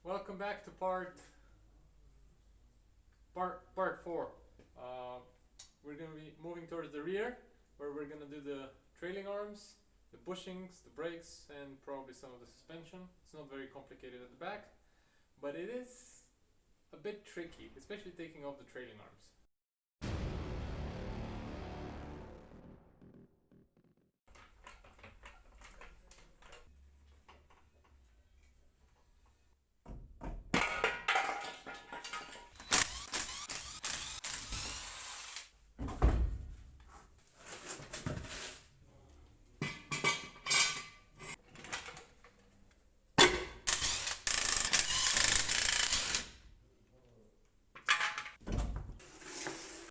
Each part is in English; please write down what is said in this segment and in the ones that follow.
Welcome back to part 4. We're going to be moving towards the rear, where we're going to do the trailing arms, the bushings, the brakes, and probably some of the suspension. It's not very complicated at the back, but it is a bit tricky, especially taking off the trailing arms.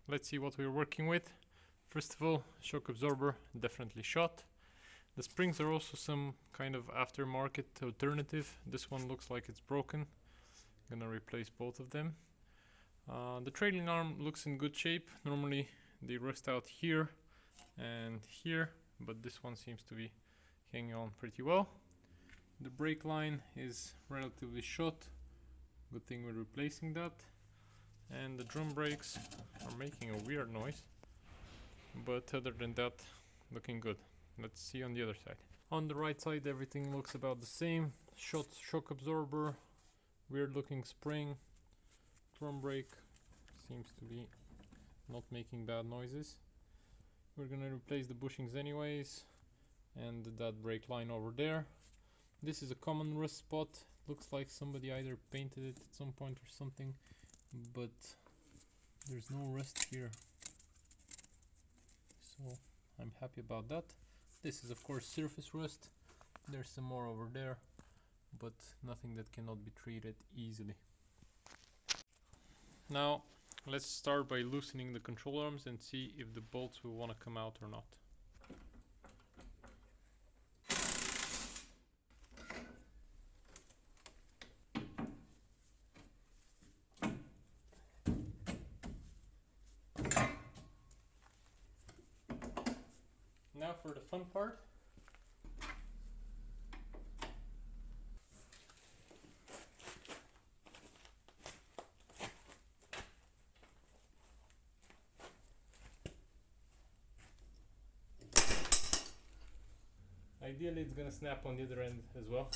Let's see what we're working with. First of all, shock absorber definitely shot. The springs are also some kind of aftermarket alternative. This one looks like it's broken. Gonna replace both of them. The trailing arm looks in good shape. Normally they rust out here and here, but this one seems to be hanging on pretty well. The brake line is relatively short. Good thing we're replacing that. And the drum brakes are making a weird noise, but other than that, looking good. Let's see on the other side. On the right side, everything looks about the same. Shock absorber, weird looking spring, drum brake seems to be not making bad noises. We're gonna replace the bushings anyways, and that brake line over there. This is a common rust spot. Looks like somebody either painted it at some point or something, but there's no rust here, so I'm happy about that. This is of course surface rust. There's some more over there, but nothing that cannot be treated easily. Now let's start by loosening the control arms and see if the bolts will want to come out or not. Now for the fun part. Ideally it's gonna snap on the other end as well.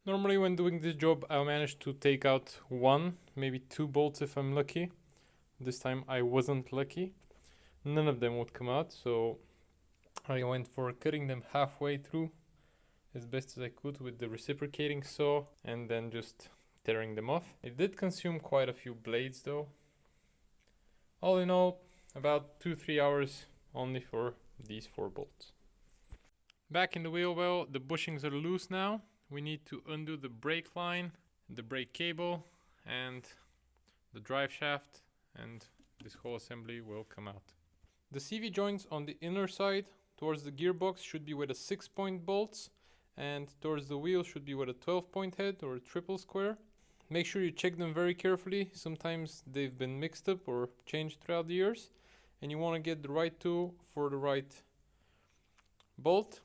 Normally when doing this job I'll manage to take out one, maybe two bolts if I'm lucky. This time I wasn't lucky. None of them would come out, so I went for cutting them halfway through as best as I could with the reciprocating saw and then just tearing them off. It did consume quite a few blades though. All in all, about 2-3 hours only for these 4 bolts. Back in the wheel well, the bushings are loose now. We need to undo the brake line, the brake cable, and the drive shaft, and this whole assembly will come out. The CV joints on the inner side towards the gearbox should be with a 6-point bolts, and towards the wheel should be with a 12-point head or a triple square. Make sure you check them very carefully. Sometimes they've been mixed up or changed throughout the years, and you want to get the right tool for the right bolt.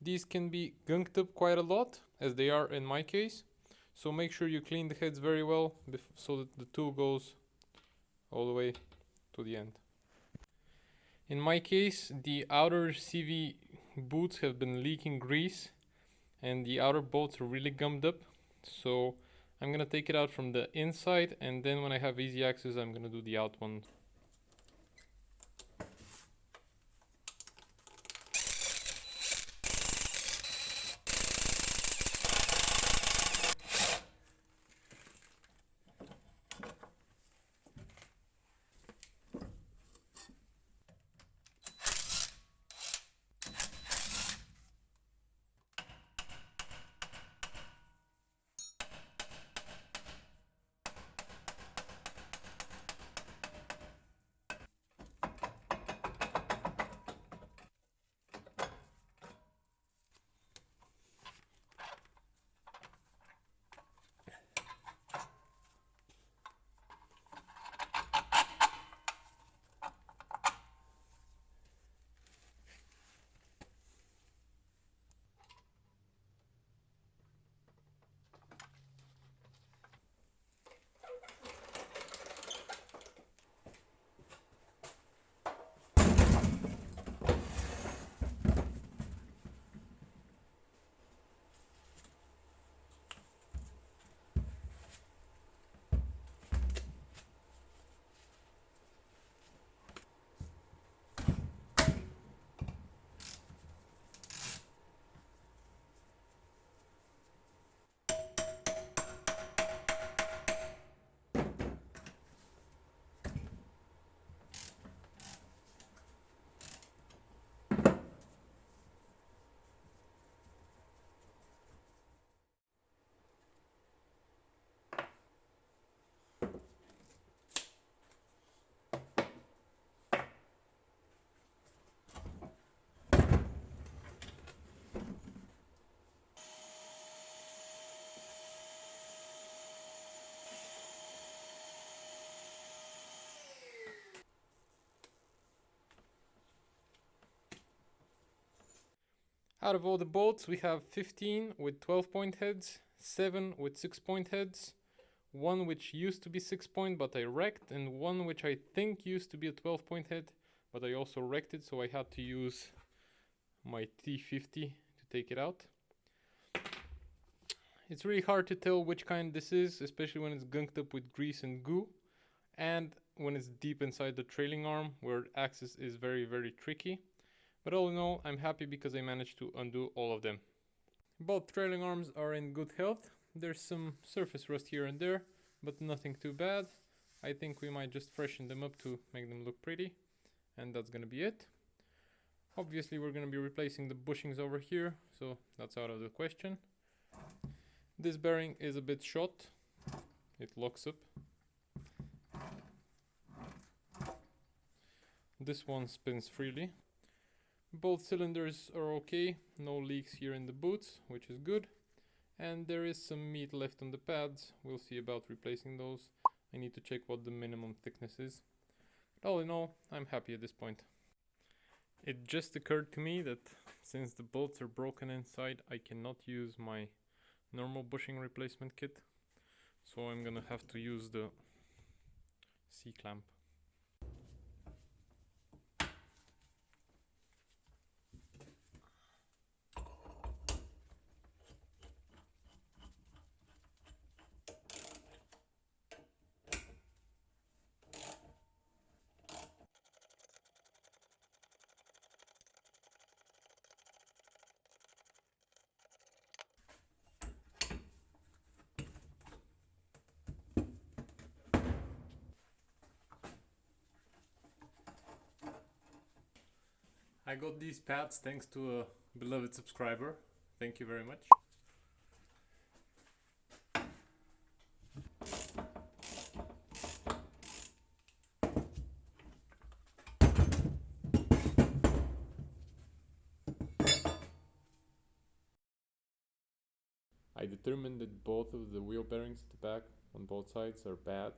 These can be gunked up quite a lot, as they are in my case, so make sure you clean the heads very well so that the tool goes all the way to the end. In my case, the outer CV boots have been leaking grease and the outer bolts are really gummed up, so I'm gonna take it out from the inside, and then when I have easy access I'm gonna do the out one. Out of all the bolts, we have 15 with 12-point heads, 7 with 6-point heads, 1 which used to be 6-point but I wrecked, and 1 which I think used to be a 12-point head, but I also wrecked it, so I had to use my T50 to take it out. It's really hard to tell which kind this is, especially when it's gunked up with grease and goo, and when it's deep inside the trailing arm where access is very, very tricky. But all in all, I'm happy because I managed to undo all of them. Both trailing arms are in good health. There's some surface rust here and there, but nothing too bad. I think we might just freshen them up to make them look pretty, and that's gonna be it. Obviously we're gonna be replacing the bushings over here, so that's out of the question. This bearing is a bit short. It locks up. This one spins freely. Both cylinders are okay, no leaks here in the boots, which is good. And there is some meat left on the pads, we'll see about replacing those. I need to check what the minimum thickness is. But all in all, I'm happy at this point. It just occurred to me that since the bolts are broken inside, I cannot use my normal bushing replacement kit. So I'm gonna have to use the C-clamp. I got these pads thanks to a beloved subscriber. Thank you very much. I determined that both of the wheel bearings at the back on both sides are bad,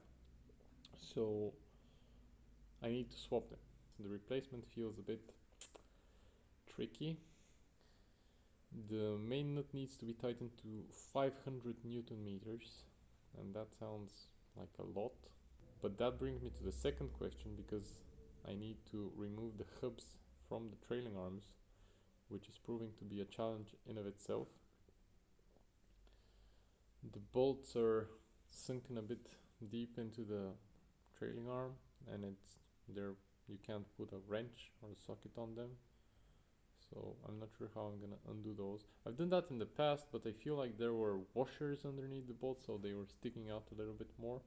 so I need to swap them. The replacement feels a bit tricky. The main nut needs to be tightened to 500 Newton meters, and that sounds like a lot. But that brings me to the second question, because I need to remove the hubs from the trailing arms, which is proving to be a challenge in of itself. The bolts are sunken a bit deep into the trailing arm, and you can't put a wrench or a socket on them. So I'm not sure how I'm gonna undo those. I've done that in the past, but I feel like there were washers underneath the bolts, so they were sticking out a little bit more.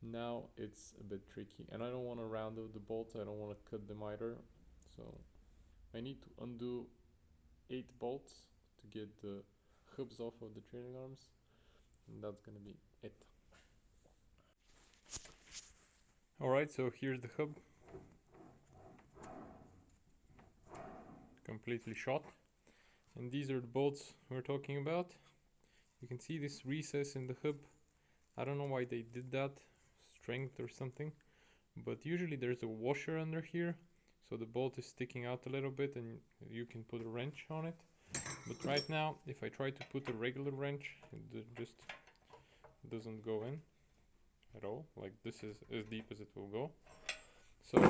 Now it's a bit tricky, and I don't want to round out the bolts, I don't want to cut them either. So I need to undo 8 bolts to get the hubs off of the trailing arms, and that's gonna be it. Alright, so here's the hub. Completely shot, and these are the bolts we're talking about. You can see this recess in the hub. I don't know why they did that, strength or something, but usually there's a washer under here, so the bolt is sticking out a little bit and you can put a wrench on it. But right now, if I try to put a regular wrench, it just doesn't go in at all. Like, this is as deep as it will go. So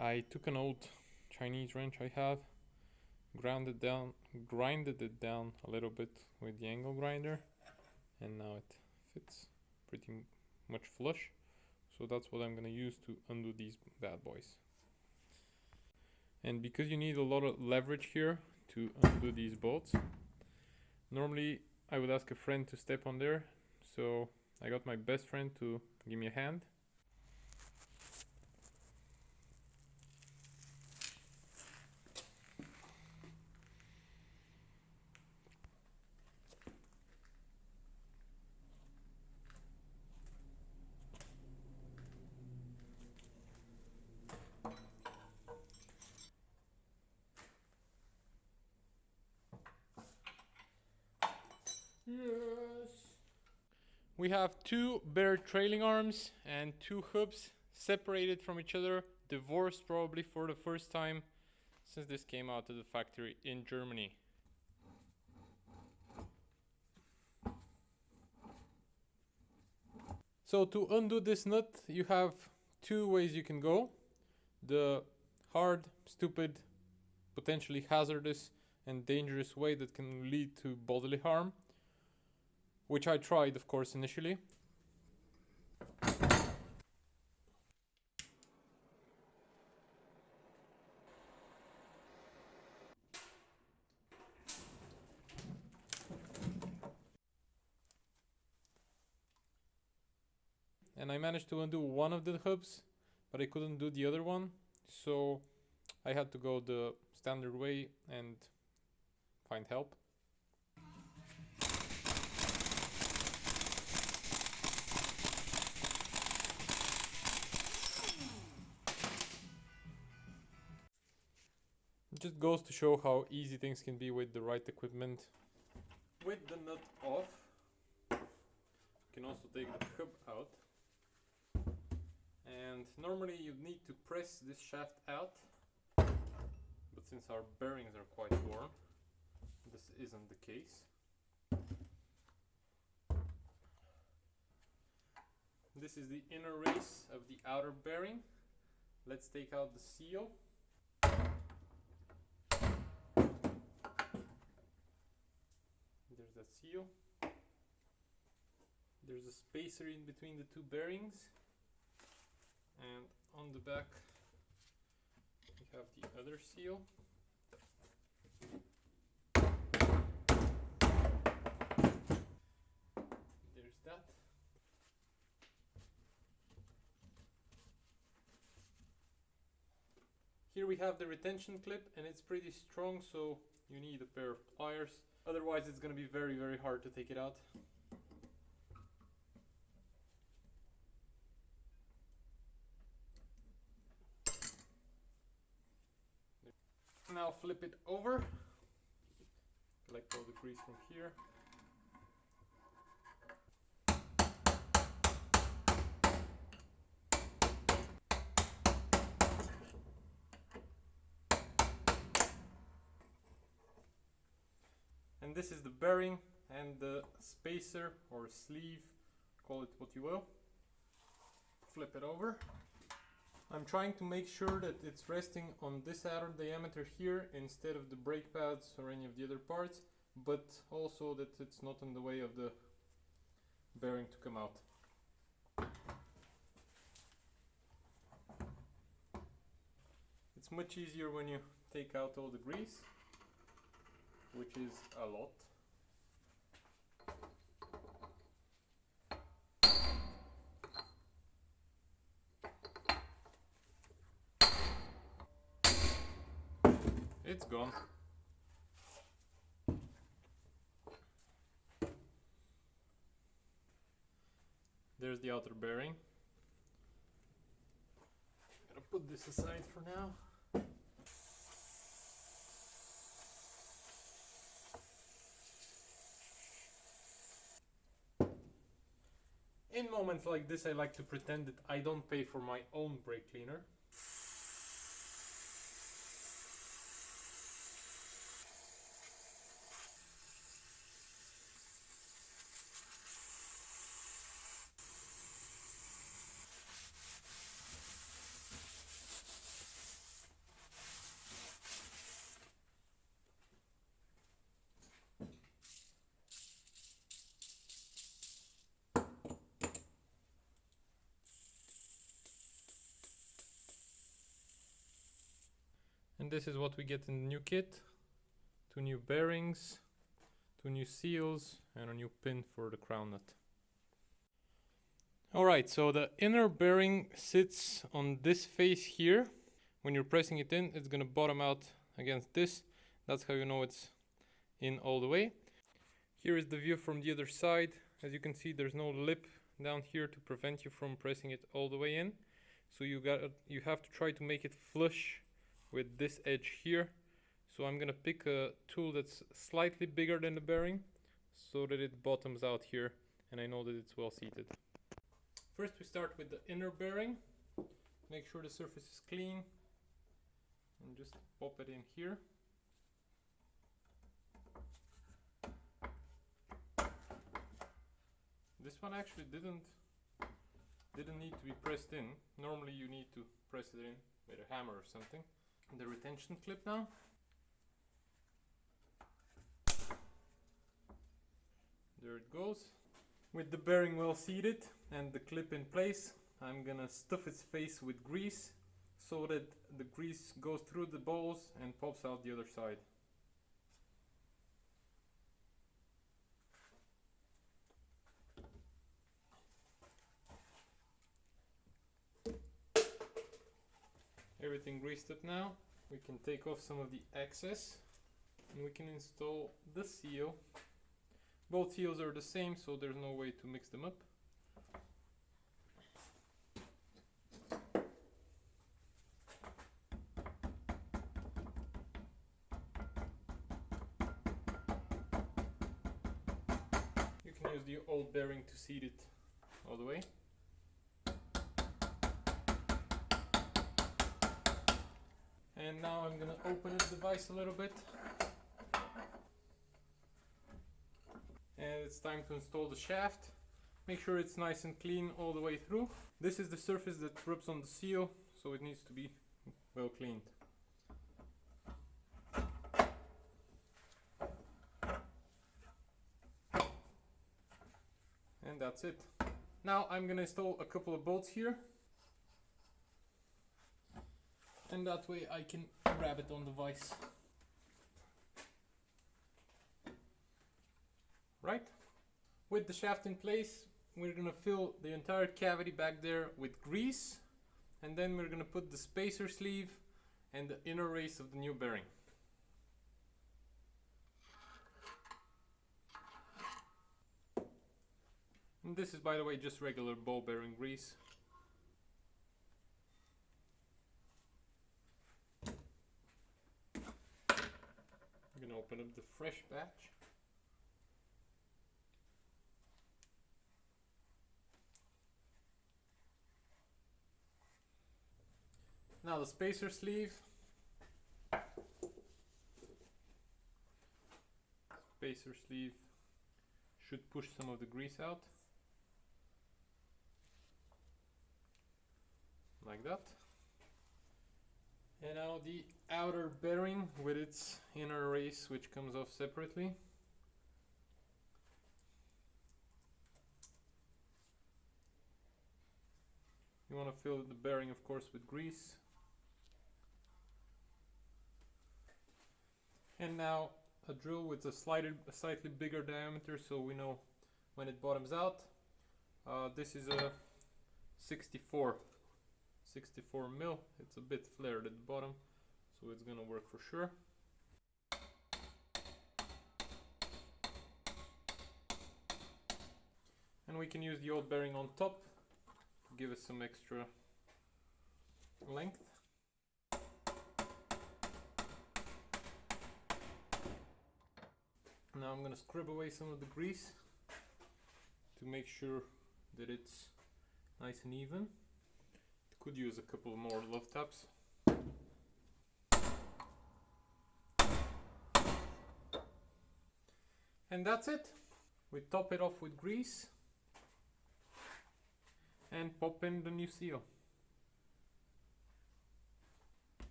I took an old Chinese wrench I have, grinded it down a little bit with the angle grinder, and now it fits pretty much flush. So that's what I'm gonna use to undo these bad boys. And because you need a lot of leverage here to undo these bolts, normally I would ask a friend to step on there, so I got my best friend to give me a hand. Yes. We have 2 bare trailing arms and 2 hubs separated from each other, divorced probably for the first time since this came out of the factory in Germany. So to undo this nut, you have two ways you can go. The hard, stupid, potentially hazardous and dangerous way that can lead to bodily harm, which I tried, of course, initially. And I managed to undo one of the hubs, but I couldn't do the other one, so I had to go the standard way and find help. It just goes to show how easy things can be with the right equipment. With the nut off, you can also take the hub out. And normally you need to press this shaft out, but since our bearings are quite warm, this isn't the case. This is the inner race of the outer bearing. Let's take out the seal. There's that seal. There's a spacer in between the two bearings. And on the back we have the other seal. There's that. Here we have the retention clip, and it's pretty strong, so you need a pair of pliers. Otherwise it's going to be very, very hard to take it out. Now flip it over, collect all the grease from here. And this is the bearing and the spacer or sleeve, call it what you will. Flip it over. I'm trying to make sure that it's resting on this outer diameter here instead of the brake pads or any of the other parts, but also that it's not in the way of the bearing to come out. It's much easier when you take out all the grease, which is a lot. It's gone. There's the outer bearing. Gotta put this aside for now. In moments like this, I like to pretend that I don't pay for my own brake cleaner. And this is what we get in the new kit. 2 new bearings, 2 new seals, and a new pin for the crown nut. Alright, so the inner bearing sits on this face here. When you're pressing it in, it's gonna bottom out against this. That's how you know it's in all the way. Here is the view from the other side. As you can see, there's no lip down here to prevent you from pressing it all the way in. So you have to try to make it flush with this edge here. So I'm gonna pick a tool that's slightly bigger than the bearing so that it bottoms out here and I know that it's well seated. First we start with the inner bearing. Make sure the surface is clean and just pop it in here. This one actually didn't need to be pressed in. Normally you need to press it in with a hammer or something. The retention clip now. There it goes. With the bearing well seated and the clip in place, I'm gonna stuff its face with grease so that the grease goes through the balls and pops out the other side. Everything greased up now, we can take off some of the excess and we can install the seal. Both seals are the same, so there's no way to mix them up. You can use the old bearing to seat it all the way. And now I'm gonna open the device a little bit. And it's time to install the shaft. Make sure it's nice and clean all the way through. This is the surface that rubs on the seal, so it needs to be well cleaned. And that's it. Now I'm gonna install a couple of bolts here. And that way I can grab it on the vise. Right? With the shaft in place, we're gonna fill the entire cavity back there with grease, and then we're gonna put the spacer sleeve and the inner race of the new bearing. And this is, by the way, just regular ball bearing grease. I'm gonna open up the fresh batch. Now the spacer sleeve. Spacer sleeve should push some of the grease out. Like that. And now the outer bearing with its inner race, which comes off separately. You want to fill the bearing, of course, with grease. And now a drill with a slightly bigger diameter, so we know when it bottoms out. This is a 64 mil. It's a bit flared at the bottom, so it's gonna work for sure. And we can use the old bearing on top to give us some extra length. Now I'm gonna scrub away some of the grease to make sure that it's nice and even. Could use a couple more love taps. And that's it. We top it off with grease and pop in the new seal.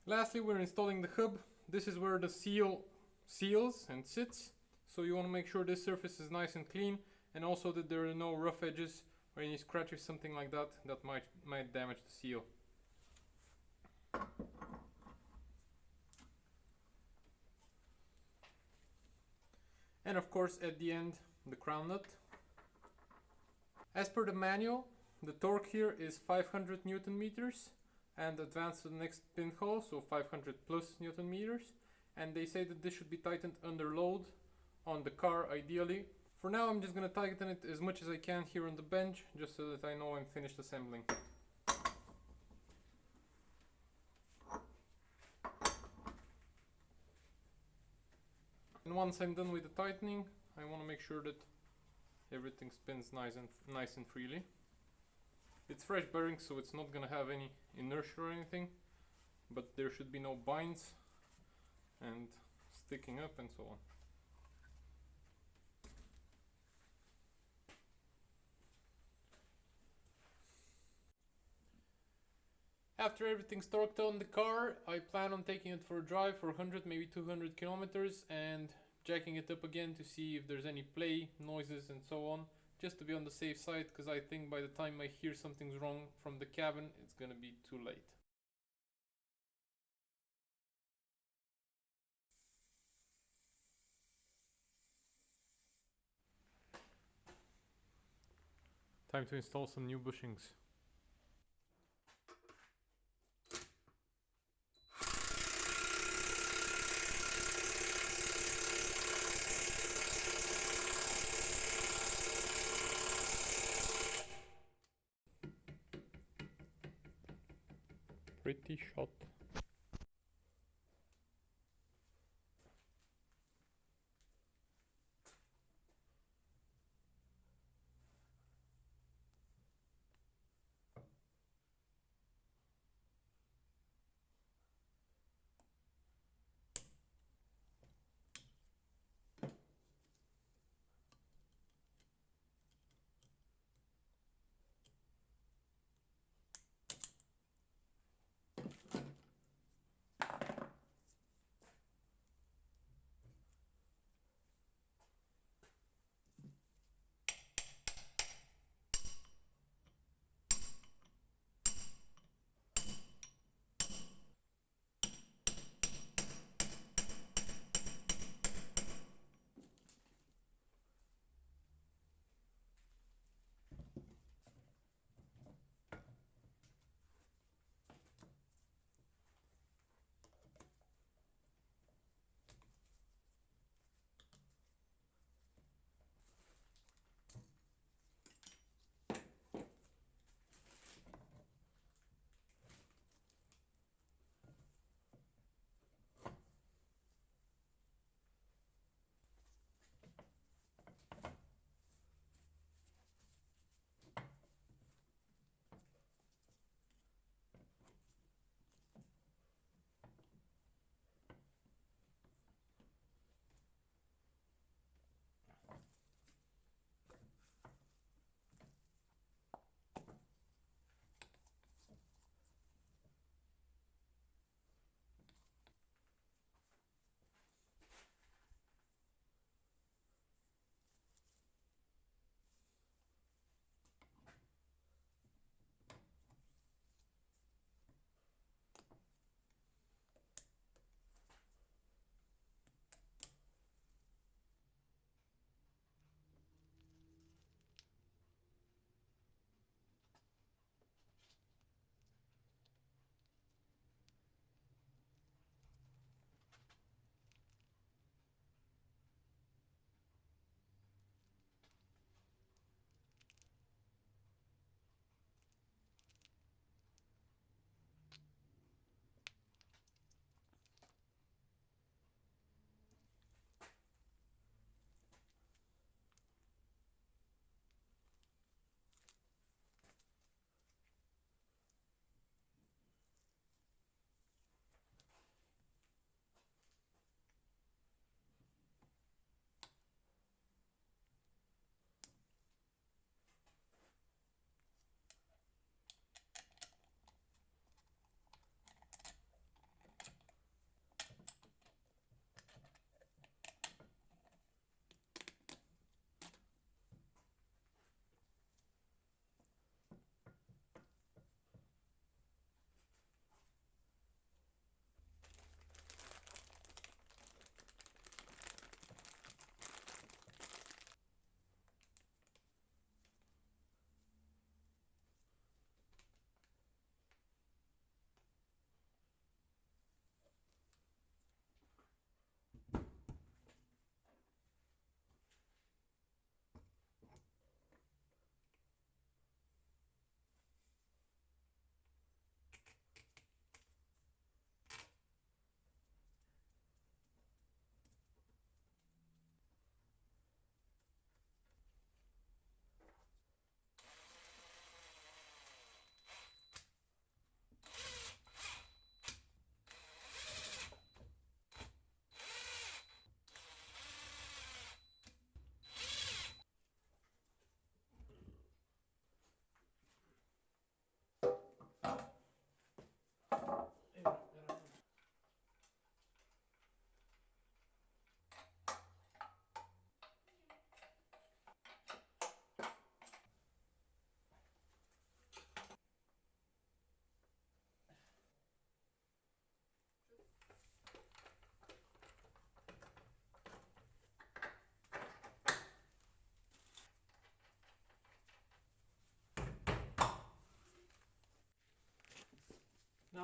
Lastly, we're installing the hub. This is where the seal seals and sits, so you want to make sure this surface is nice and clean, and also that there are no rough edges or any scratches, something like that, that might damage the seal. And of course, at the end, the crown nut. As per the manual, the torque here is 500 Newton meters, and advanced to the next pinhole, so 500 plus Newton meters. And they say that this should be tightened under load on the car, ideally. For now, I'm just gonna tighten it as much as I can here on the bench, just so that I know I'm finished assembling. And once I'm done with the tightening, I want to make sure that everything spins nice and freely. It's fresh bearing, so it's not gonna have any inertia or anything, but there should be no binds and sticking up and so on. After everything's torqued on the car, I plan on taking it for a drive for 100, maybe 200 kilometers and jacking it up again to see if there's any play, noises and so on, just to be on the safe side, because I think by the time I hear something's wrong from the cabin, it's gonna be too late. Time to install some new bushings. Pretty shot.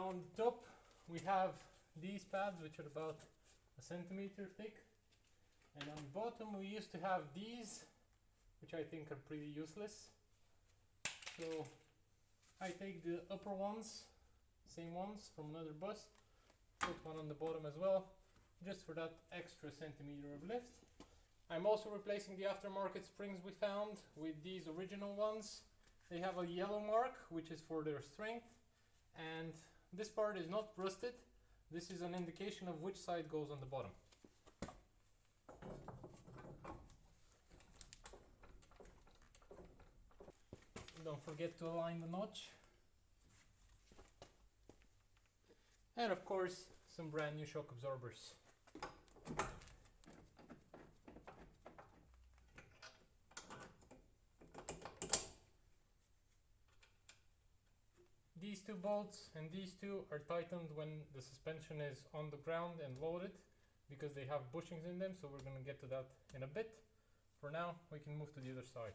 Now on the top we have these pads, which are about a centimeter thick, and on the bottom we used to have these, which I think are pretty useless. So I take the upper ones, same ones from another bus, put one on the bottom as well, just for that extra centimeter of lift. I'm also replacing the aftermarket springs we found with these original ones. They have a yellow mark, which is for their strength, and this part is not rusted. This is an indication of which side goes on the bottom. Don't forget to align the notch. And of course, some brand new shock absorbers. These two bolts and these two are tightened when the suspension is on the ground and loaded, because they have bushings in them, so we're going to get to that in a bit. For now, we can move to the other side.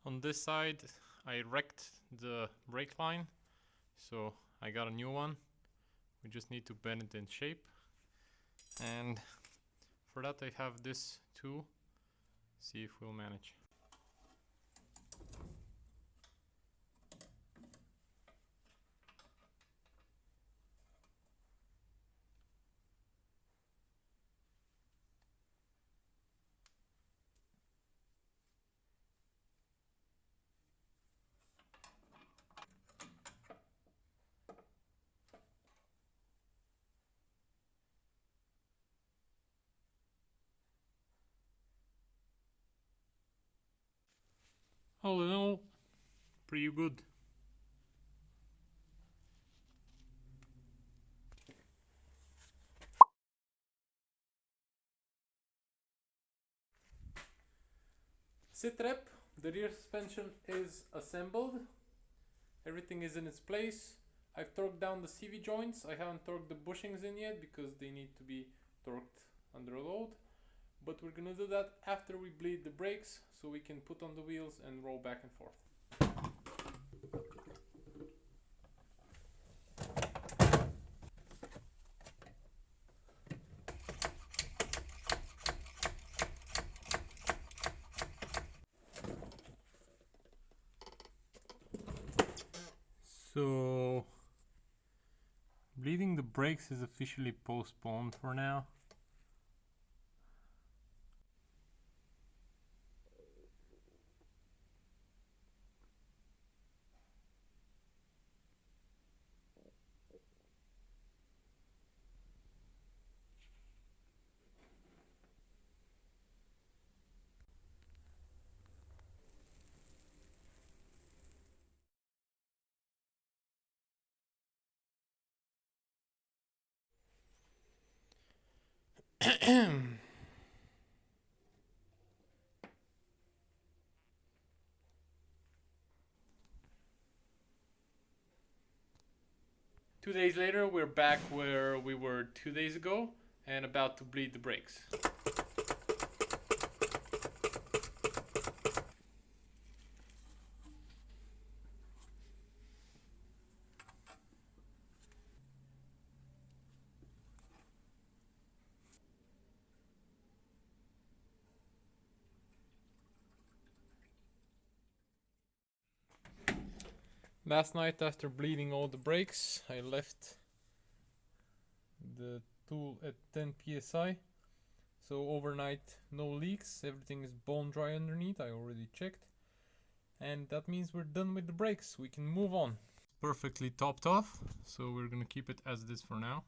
On this side, I wrecked the brake line, so I got a new one. We just need to bend it in shape, and for that I have this tool. See if we'll manage. All in all, pretty good. Sit rep, the rear suspension is assembled. Everything is in its place. I've torqued down the CV joints. I haven't torqued the bushings in yet because they need to be torqued under a load. But we're gonna do that after we bleed the brakes, so we can put on the wheels and roll back and forth. So, bleeding the brakes is officially postponed for now. 2 days later, we're back where we were 2 days ago and about to bleed the brakes. Last night, after bleeding all the brakes, I left the tool at 10 psi. So overnight, no leaks, everything is bone dry underneath, I already checked. And that means we're done with the brakes, we can move on. Perfectly topped off, so we're gonna keep it as it is for now.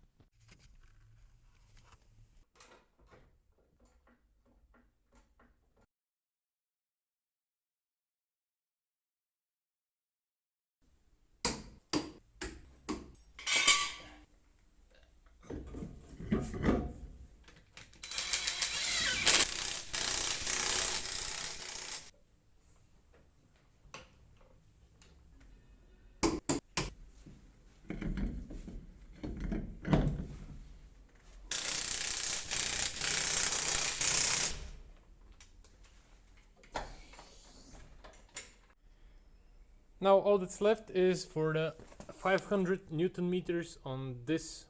Now all that's left is for the 500 Newton meters on this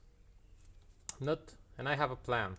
nut, and I have a plan.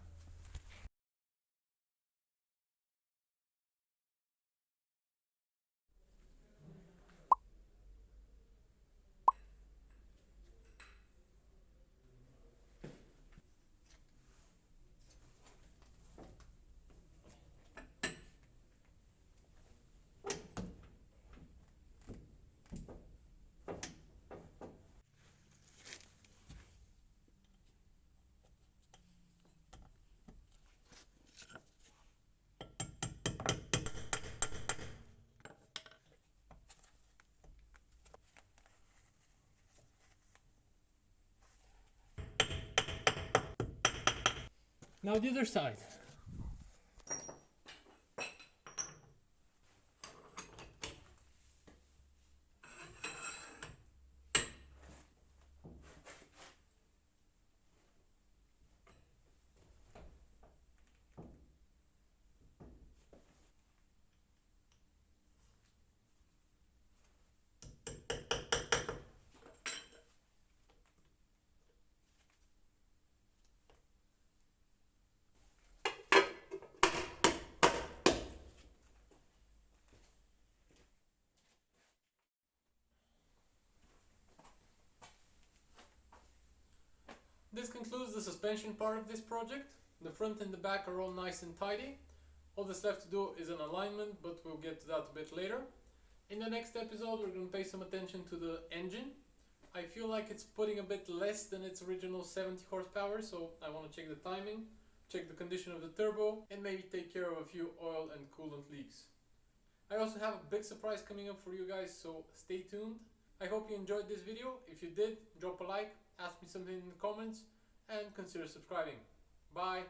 Now the other side. This concludes the suspension part of this project. The front and the back are all nice and tidy. All that's left to do is an alignment, but we'll get to that a bit later. In the next episode, we're going to pay some attention to the engine. I feel like it's putting a bit less than its original 70 horsepower, so I want to check the timing, check the condition of the turbo, and maybe take care of a few oil and coolant leaks. I also have a big surprise coming up for you guys, so stay tuned. I hope you enjoyed this video. If you did, drop a like, ask me something in the comments, and consider subscribing. Bye!